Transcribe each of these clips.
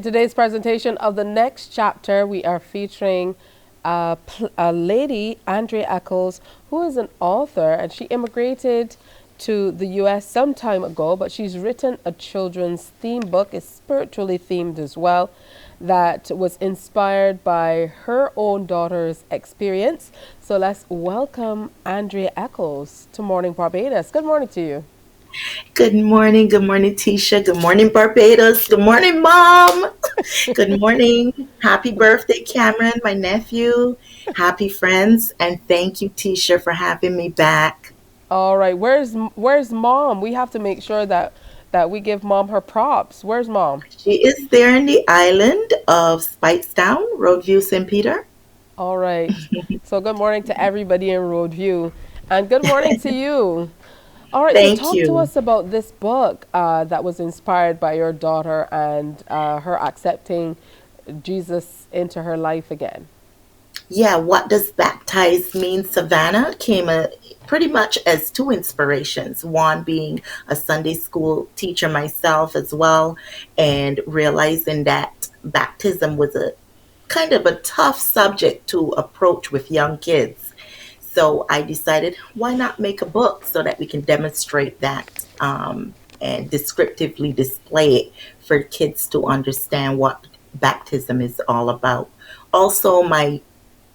today's presentation of the next chapter, we are featuring a lady, Andrea Echols, who is an author, and she immigrated to the US some time ago, but she's written a children's theme book. It's spiritually themed as well, that was inspired by her own daughter's experience. So let's welcome Andrea Echols to Morning Barbados. Good morning to you. Good morning. Good morning, Tisha. Good morning, Barbados. Good morning, Mom. Good morning. Happy birthday, Cameron, my nephew. Happy friends. And thank you, Tisha, for having me back. All right, where's mom? We have to make sure that we give mom her props. Where's mom? She is there in the island of Speightstown, Roadview, St. Peter. All right. So good morning to everybody in Roadview, and good morning to you. All right, so Thank talk to you. us about this book that was inspired by your daughter and her accepting Jesus into her life again. Yeah, what does baptize mean? Savannah came pretty much as two inspirations. One being a Sunday school teacher myself as well, and realizing that baptism was a kind of a tough subject to approach with young kids. So I decided, why not make a book so that we can demonstrate that and descriptively display it for kids to understand what baptism is all about. Also, my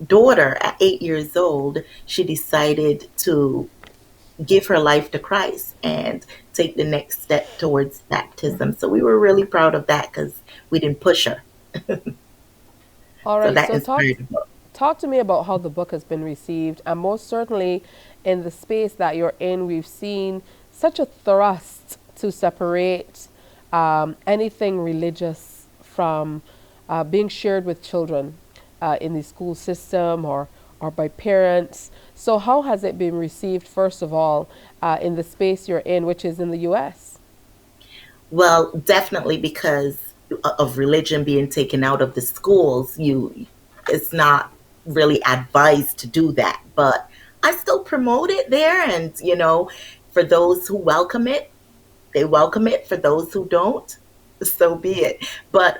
daughter at 8 years old, she decided to give her life to Christ and take the next step towards baptism. So we were really proud of that because we didn't push her. All So right, that so inspired the book. talk to me about how the book has been received, and most certainly in the space that you're in, we've seen such a thrust to separate anything religious from being shared with children in the school system or by parents. So how has it been received, first of all, in the space you're in, which is in the US? Well, definitely because of religion being taken out of the schools, you it's not really advised to do that. But I still promote it there, and for those who welcome it, they welcome it. For those who don't, so be it. But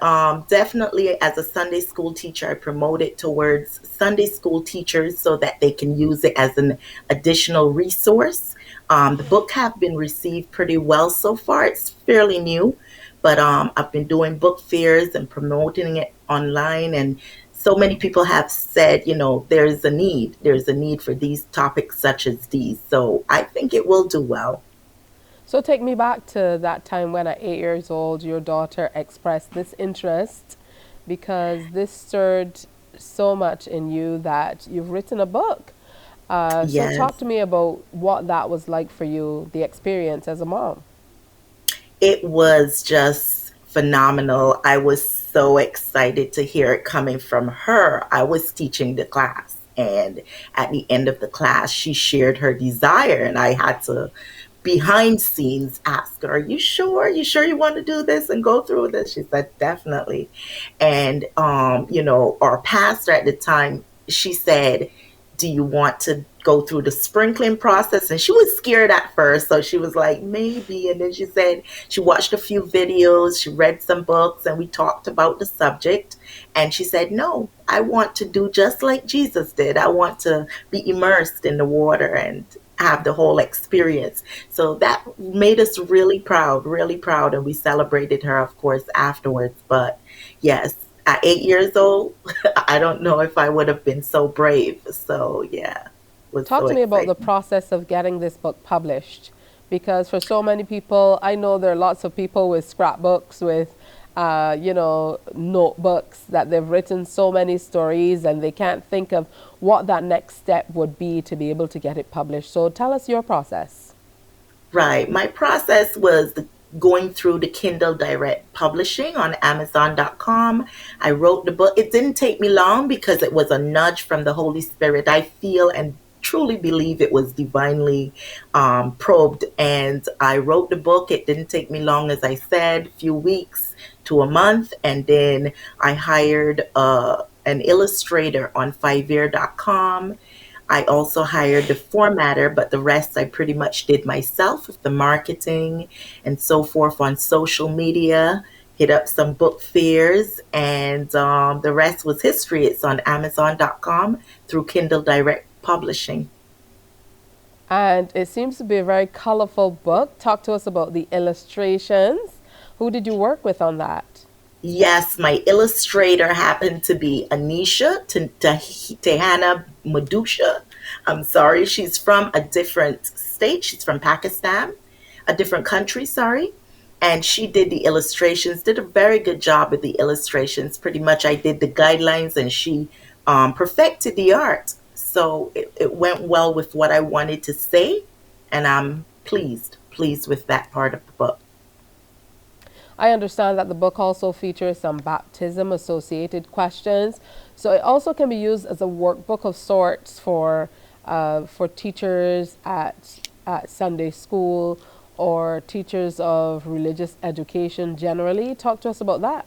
definitely, as a Sunday school teacher, I promote it towards Sunday school teachers so that they can use it as an additional resource. The book have been received pretty well so far. It's fairly new, but I've been doing book fairs and promoting it online, and so many people have said, there's a need. There's a need for these topics such as these. So I think it will do well. So take me back to that time when at 8 years old your daughter expressed this interest, because this stirred so much in you that you've written a book. So talk Yes. to me about what that was like for you, the experience as a mom. It was just phenomenal. I was so excited to hear it coming from her. I was teaching the class, and at the end of the class, she shared her desire, and I had to behind scenes ask her, "Are you sure? You sure you want to do this and go through this?" She said, "Definitely." And our pastor at the time, she said, "Do you want to go through the sprinkling process?" And she was scared at first, so she was like, "Maybe." And then she said she watched a few videos, she read some books, and we talked about the subject. And she said, "No, I want to do just like Jesus did. I want to be immersed in the water and have the whole experience." So that made us really proud. And we celebrated her, of course, afterwards. But yes, at 8 years old, I don't know if I would have been so brave. So yeah, was Talk so to me about the exciting. process of getting this book published, because for so many people, I know there are lots of people with scrapbooks, with notebooks that they've written so many stories and they can't think of what that next step would be to be able to get it published. So tell us your process. Right. My process was going through the Kindle Direct Publishing on Amazon.com. I wrote the book. It didn't take me long because it was a nudge from the Holy Spirit. I feel and truly believe it was divinely probed. And I wrote the book. It didn't take me long, as I said, a few weeks to a month. And then I hired an illustrator on Fiverr.com. I also hired the formatter, but the rest I pretty much did myself with the marketing and so forth on social media. hit up some book fairs, and the rest was history. It's on Amazon.com through Kindle Direct Publishing. And it seems to be a very colorful book. Talk to us about the illustrations. Who did you work with on that? Yes, my illustrator happened to be Anisha Tehana Madusha. I'm sorry, she's from a different state. She's from Pakistan, a different country, sorry. And she did the illustrations, did a very good job with the illustrations. Pretty much, I did the guidelines and she perfected the art. So it went well with what I wanted to say. And I'm pleased with that part of the book. I understand that the book also features some baptism associated questions. So it also can be used as a workbook of sorts for teachers at Sunday school or teachers of religious education generally. Talk to us about that.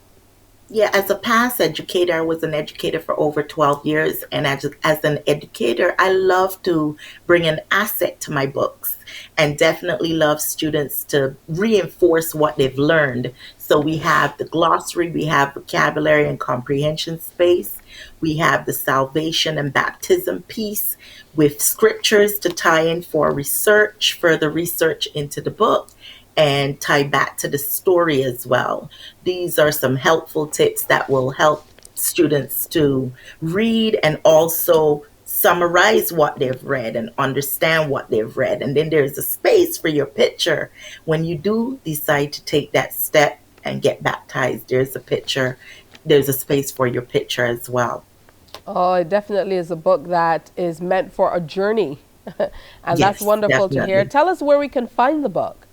Yeah, as a past educator, I was an educator for over 12 years. And as an educator, I love to bring an asset to my books and definitely love students to reinforce what they've learned. So we have the glossary, we have vocabulary and comprehension space, we have the salvation and baptism piece with scriptures to tie in for research, further research into the book, and tie back to the story as well. These are some helpful tips that will help students to read and also summarize what they've read and understand what they've read. And then there's a space for your picture. When you do decide to take that step and get baptized, there's a space for your picture as well. Oh, it definitely is a book that is meant for a journey. And that's Yes, wonderful to hear. definitely. Tell us where we can find the book.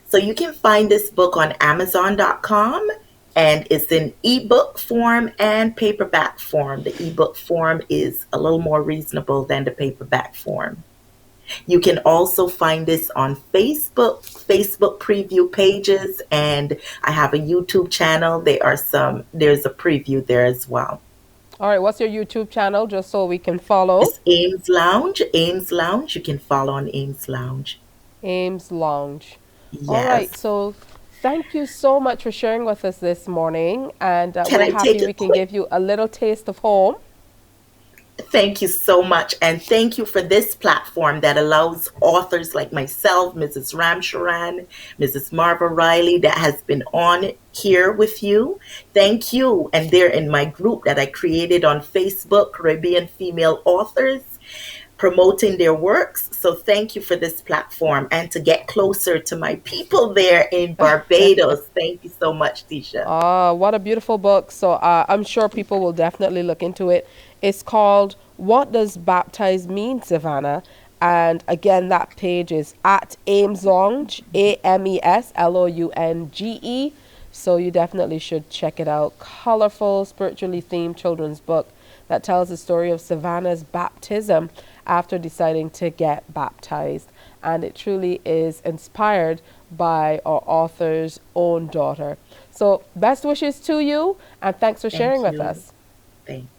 So you can find this book on Amazon.com, and it's in ebook form and paperback form. The ebook form is a little more reasonable than the paperback form. You can also find this on Facebook preview pages, and I have a YouTube channel. There's a preview there as well. All right, what's your YouTube channel just so we can follow? It's Ames Lounge. Ames Lounge. You can follow on Ames Lounge. Ames Lounge. All right, Yes. so thank you so much for sharing with us this morning. And Can we're I happy take a we can quick give you a little taste of home. Thank you so much. And thank you for this platform that allows authors like myself, Mrs. Ramcharan, Mrs. Marva Riley, that has been on here with you. Thank you. And they're in my group that I created on Facebook, Caribbean Female Authors, promoting their works. So thank you for this platform and to get closer to my people there in Barbados. Thank you so much, Tisha. What a beautiful book. So I'm sure people will definitely look into it. It's called What Does Baptize Mean, Savannah? And again, that page is at Ames Lounge, AMESLOUNGE. So you definitely should check it out. Colorful, spiritually themed children's book that tells the story of Savannah's baptism after deciding to get baptized. And it truly is inspired by our author's own daughter. So, best wishes to you, and thanks for sharing Thank with you. us. Thanks.